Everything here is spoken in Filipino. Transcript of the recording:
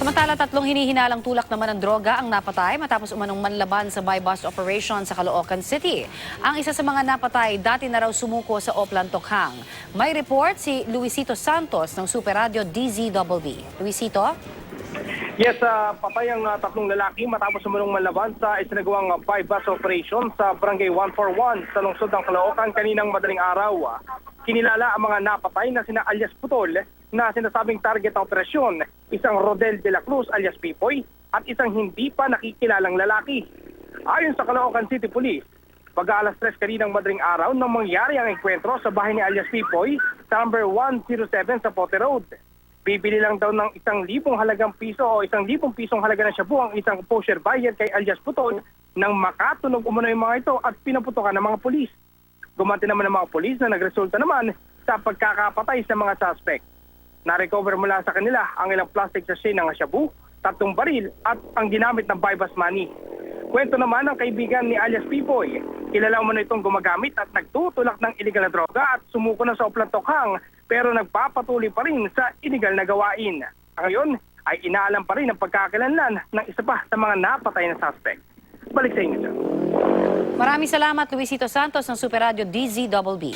Samantala, 3 hinihinalang tulak naman ng droga ang napatay matapos umanong manlaban sa buy-bust operation sa Caloocan City. Ang isa sa mga napatay dati na raw sumuko sa Oplan Tokhang. May report si Luisito Santos ng Super Radio DZBB. Luisito? Yes, patay ang 3 lalaki matapos umanong manlaban sa isinagawang buy-bust operation sa Barangay 141 sa lungsod ng Caloocan kaninang madaling araw. Kinilala ang mga napatay na sina alias Putol na sinasabing target ng operasyon, isang Rodel de la Cruz alias Pipoy at isang hindi pa nakikilalang lalaki. Ayon sa Caloocan City Police, pag-aalas 3 kaninang madaling araw nang mangyari ang enkwentro sa bahay ni alias Pipoy sa number 107 sa Pote Road. Bibili lang daw ng 1,000 halagang piso o 1,000 pisong halaga ng shabu ang isang pusher buyer kay alias Putol nang makatunog umano yung mga ito at pinaputokan ng mga pulis. Gumanti naman ng mga pulis na nagresulta naman sa pagkakapatay sa mga suspect. Na-recover mula sa kanila ang ilang plastic sachet ng shabu, 3 baril at ang ginamit ng buy-bust money. Kwento naman ng kaibigan ni alias Pipoy, kilala mo na itong gumagamit at nagtutulak ng iligal na droga at sumuko na sa Oplan Tokhang pero nagpapatuloy pa rin sa iligal na gawain. Ngayon ay inaalam pa rin ang pagkakakilanlan ng isa pa sa mga napatay na suspect. Balik sa inyo, sir. Maraming salamat, Luisito Santos ng Super Radio DZBB.